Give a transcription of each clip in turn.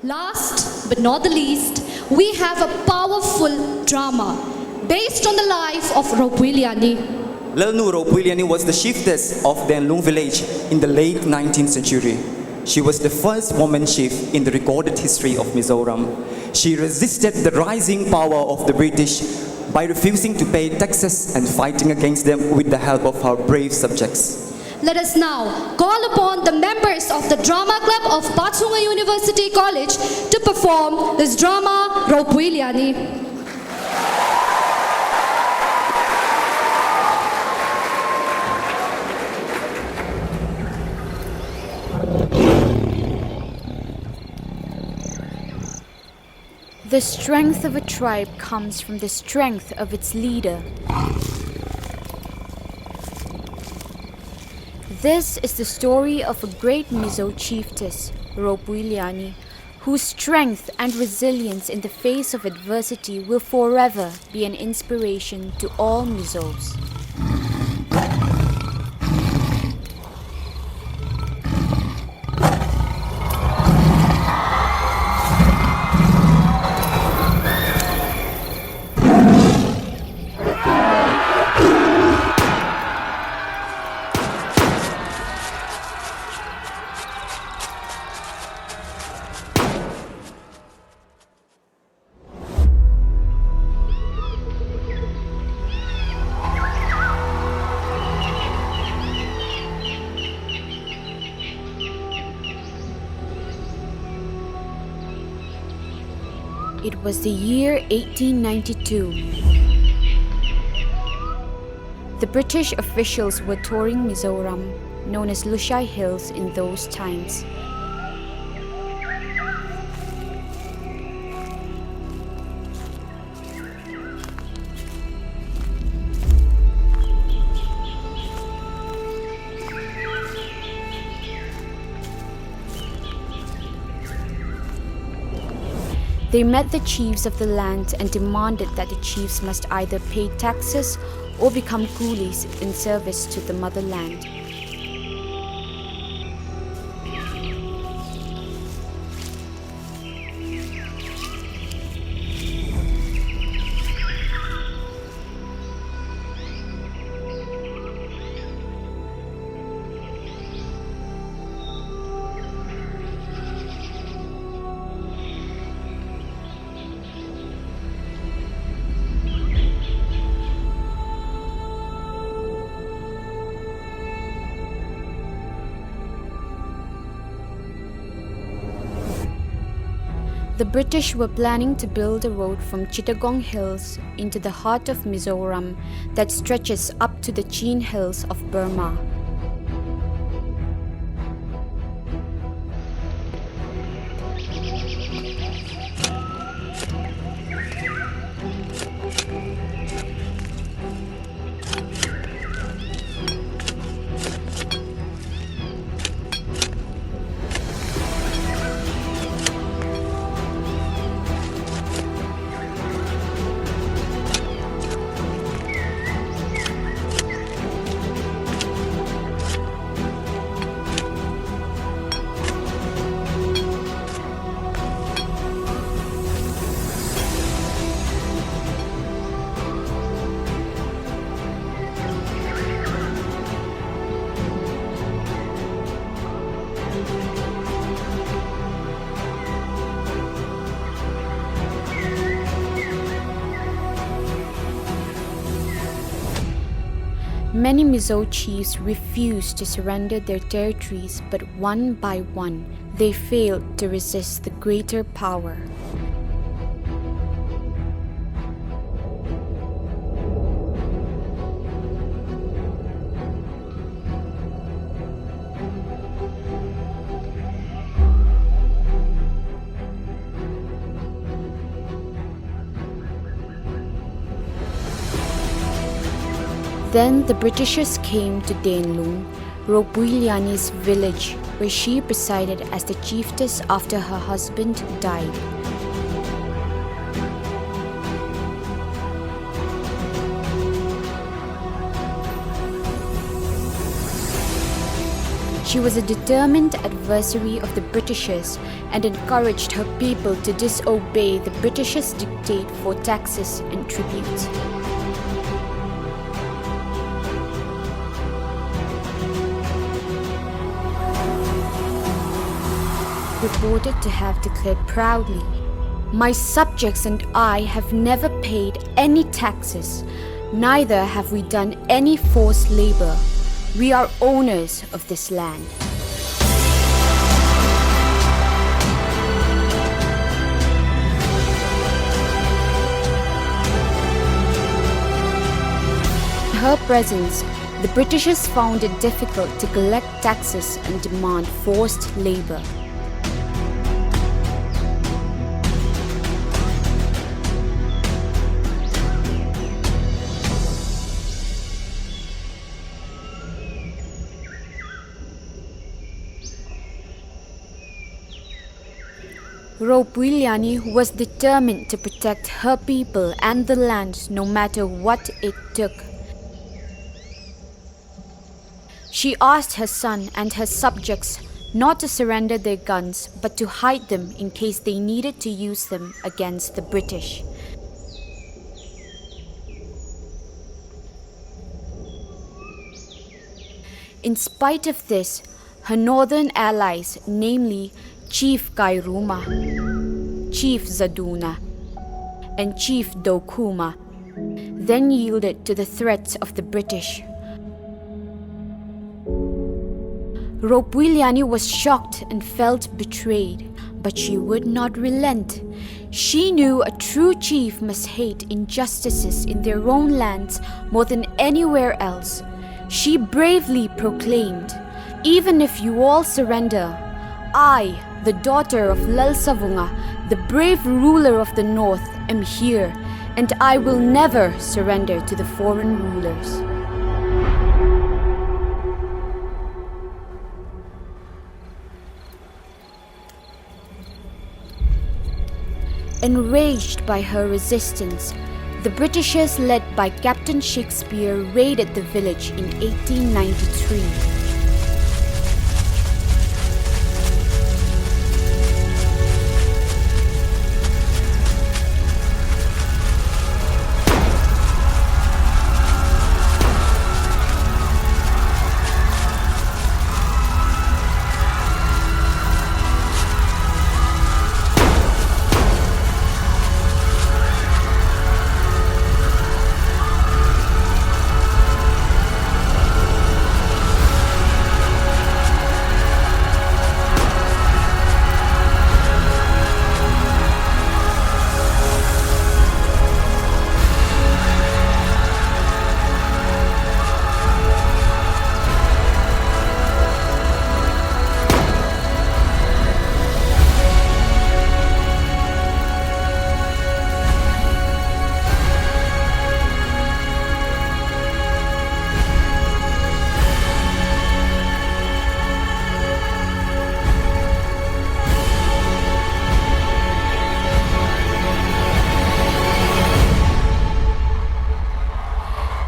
Last but not the least, we have a powerful drama based on the life of Ropuiliani. Lalnu Ropuiliani was the chieftess of Denlung village in the late 19th century. She was the first woman chief in the recorded history of Mizoram. She resisted the rising power of the British by refusing to pay taxes and fighting against them with the help of her brave subjects. Let us now call upon the members of the drama club of Pachhunga University College to perform this drama, Ropuiliani. The strength of a tribe comes from the strength of its leader. This is the story of a great Mizo chieftess, Ropuiliani, whose strength and resilience in the face of adversity will forever be an inspiration to all Mizos. It was the year 1892. The British officials were touring Mizoram, known as Lushai Hills in those times. They met the chiefs of the land and demanded that the chiefs must either pay taxes or become coolies in service to the motherland. The British were planning to build a road from Chittagong Hills into the heart of Mizoram that stretches up to the Chin Hills of Burma. Many Mizo chiefs refused to surrender their territories, but one by one, they failed to resist the greater power. Then the Britishers came to Denlung, Ropuiliani's village, where she presided as the chieftess after her husband died. She was a determined adversary of the Britishers and encouraged her people to disobey the Britishers' dictate for taxes and tribute. Reported to have declared proudly, "My subjects and I have never paid any taxes, neither have we done any forced labor. We are owners of this land." In her presence, the Britishers found it difficult to collect taxes and demand forced labor. Ropuiliani was determined to protect her people and the land no matter what it took. She asked her son and her subjects not to surrender their guns but to hide them in case they needed to use them against the British. In spite of this, her northern allies, namely Chief Kairuma, Chief Zaduna, and Chief Dokuma, then yielded to the threats of the British. Ropuiliani was shocked and felt betrayed, but she would not relent. She knew a true chief must hate injustices in their own lands more than anywhere else. She bravely proclaimed, "Even if you all surrender, I, the daughter of Lalsavunga, the brave ruler of the north, am here, and I will never surrender to the foreign rulers." Enraged by her resistance, the Britishers led by Captain Shakespeare raided the village in 1893.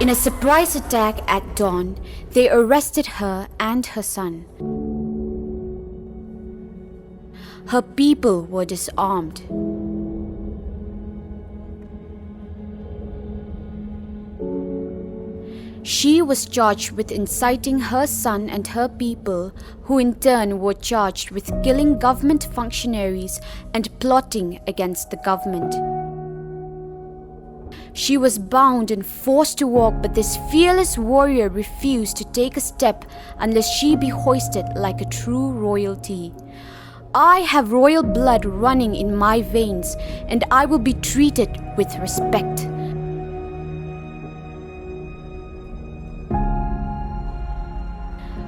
In a surprise attack at dawn, they arrested her and her son. Her people were disarmed. She was charged with inciting her son and her people, who in turn were charged with killing government functionaries and plotting against the government. She was bound and forced to walk, but this fearless warrior refused to take a step unless she be hoisted like a true royalty. "I have royal blood running in my veins, and I will be treated with respect."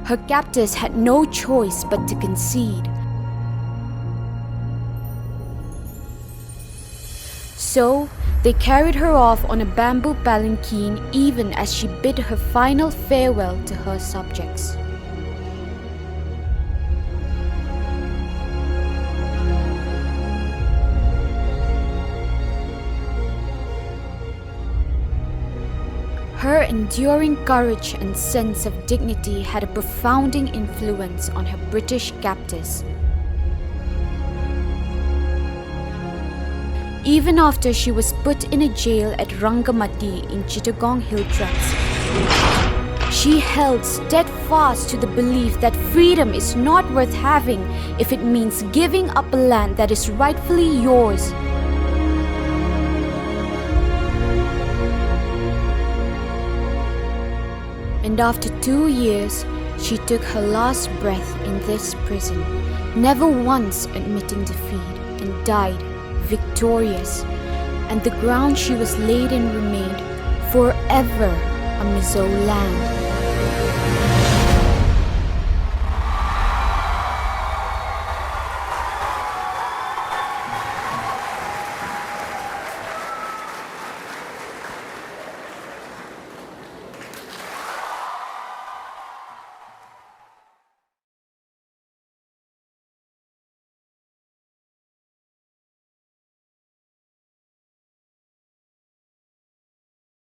Her captors had no choice but to concede. So, they carried her off on a bamboo palanquin even as she bid her final farewell to her subjects. Her enduring courage and sense of dignity had a profounding influence on her British captors. Even after she was put in a jail at Rangamati in Chittagong Hill Tracts, she held steadfast to the belief that freedom is not worth having if it means giving up a land that is rightfully yours. And after 2 years, she took her last breath in this prison, never once admitting defeat, and died victorious, and the ground she was laid in remained forever a Mizo land.